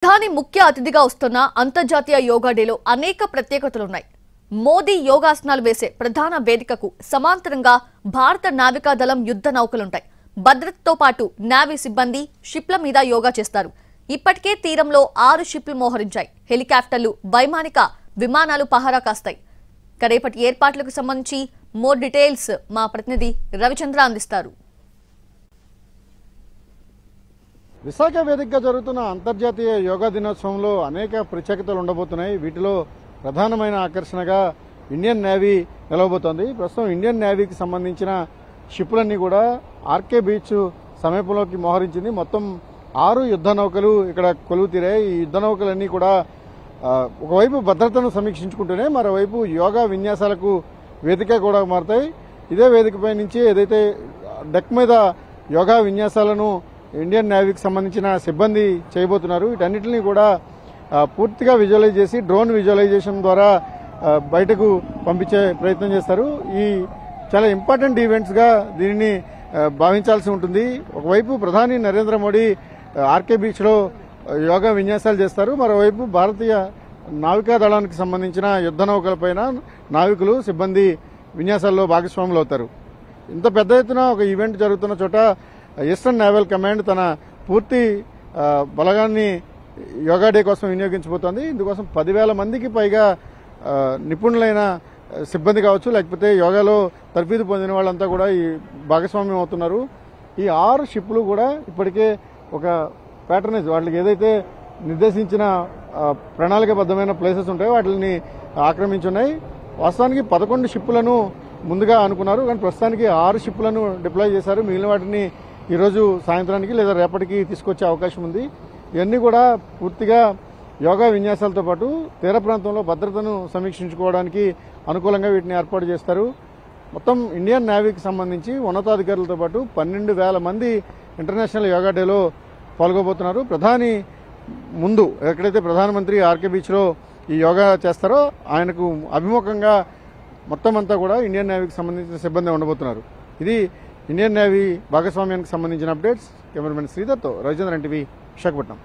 ప్రధాని ముఖ్య అతిథిగా వస్తున్న అంతర్జాతీయ యోగా డేలో అనేక ప్రత్యేకతలున్నాయి. మోదీ యోగాసనాలు వేసే ప్రధాన వేదికకు సమాంతరంగా భారత నావికా దళం యుద్ధ నౌకలుంటాయి. భద్రతతో పాటు నావీ సిబ్బంది షిప్ల మీద యోగా చేస్తారు. ఇప్పటికే తీరంలో 6 షిప్లు మోహరించాయి. హెలికాప్టర్లు, వైమానిక విమానాలు పహారా కాస్తాయి. రేపటి ఏర్పాట్లకు సంబంధించి మోర్ డీటెయిల్స్ మా ప్రతినిధి రవిచంద్ర అందిస్తారు. విశాఖ వేదికగా జరుగుతున్న అంతర్జాతీయ యోగా దినోత్సవంలో అనేక ప్రత్యేకతలు ఉండబోతున్నాయి. వీటిలో ప్రధానమైన ఆకర్షణగా ఇండియన్ నేవీ నిలవబోతోంది. ప్రస్తుతం ఇండియన్ నేవీకి సంబంధించిన షిప్లన్నీ కూడా ఆర్కే బీచ్ సమీపంలోకి మోహరించింది. మొత్తం 6 యుద్ధ నౌకలు ఇక్కడ కొలువు తీరాయి. ఈ యుద్ధ నౌకలన్నీ కూడా ఒకవైపు భద్రతను సమీక్షించుకుంటూనే మరోవైపు యోగా విన్యాసాలకు వేదిక కూడా మారుతాయి. ఇదే వేదికపై నుంచి ఏదైతే డెక్ మీద యోగా విన్యాసాలను ఇండియన్ నేవీకి సంబంధించిన సిబ్బంది చేయబోతున్నారు. వీటన్నిటిని కూడా పూర్తిగా విజువలైజ్ చేసి డ్రోన్ విజువలైజేషన్ ద్వారా బయటకు పంపించే ప్రయత్నం చేస్తారు. ఈ చాలా ఇంపార్టెంట్ ఈవెంట్స్గా దీనిని భావించాల్సి ఉంటుంది. ఒకవైపు ప్రధాని నరేంద్ర మోడీ ఆర్కే బీచ్లో యోగా విన్యాసాలు చేస్తారు. మరోవైపు భారతీయ నావికా దళానికి సంబంధించిన యుద్ధ నౌకలపైన నావికులు సిబ్బంది విన్యాసాల్లో భాగస్వాములు అవుతారు. ఇంత పెద్ద ఎత్తున ఒక ఈవెంట్ జరుగుతున్న చోట ఈస్టర్న్ నేవల్ కమాండ్ తన పూర్తి బలగాన్ని యోగా డే కోసం వినియోగించబోతోంది. ఇందుకోసం 10,000 మందికి పైగా నిపుణులైన సిబ్బంది కావచ్చు, లేకపోతే యోగాలో తర్ఫీదు పొందిన వాళ్ళంతా కూడా ఈ భాగస్వామ్యం అవుతున్నారు. ఈ 6 షిప్లు కూడా ఇప్పటికే ఒక ప్యాటర్నేజ్, వాటికి ఏదైతే నిర్దేశించిన ప్రణాళికబద్ధమైన ప్లేసెస్ ఉంటాయో వాటిని ఆక్రమించున్నాయి. వాస్తవానికి 11 షిప్పులను ముందుగా అనుకున్నారు, కానీ ప్రస్తుతానికి 6 షిప్పులను డిప్లాయ్ చేశారు. మిగిలిన వాటిని ఈరోజు సాయంత్రానికి లేదా రేపటికి తీసుకొచ్చే అవకాశం ఉంది. ఇవన్నీ కూడా పూర్తిగా యోగా విన్యాసాలతో పాటు తీర ప్రాంతంలో భద్రతను సమీక్షించుకోవడానికి అనుకూలంగా వీటిని ఏర్పాటు చేస్తారు. మొత్తం ఇండియన్ నేవీకి సంబంధించి ఉన్నతాధికారులతో పాటు 12,000 మంది ఇంటర్నేషనల్ యోగా డేలో పాల్గొబోతున్నారు. ప్రధాని ముందు ఎక్కడైతే ప్రధానమంత్రి ఆర్కే బీచ్లో ఈ యోగా చేస్తారో ఆయనకు అభిముఖంగా మొత్తం అంతా కూడా ఇండియన్ నేవీకి సంబంధించిన సిబ్బంది ఉండబోతున్నారు. ఇది ఇండియన్ నేవీ భాగస్వామ్యానికి సంబంధించిన అప్డేట్స్. కెమెరామెన్ శ్రీధర్తో రవిచంద్రన్ టీవీ, విశాఖపట్నం.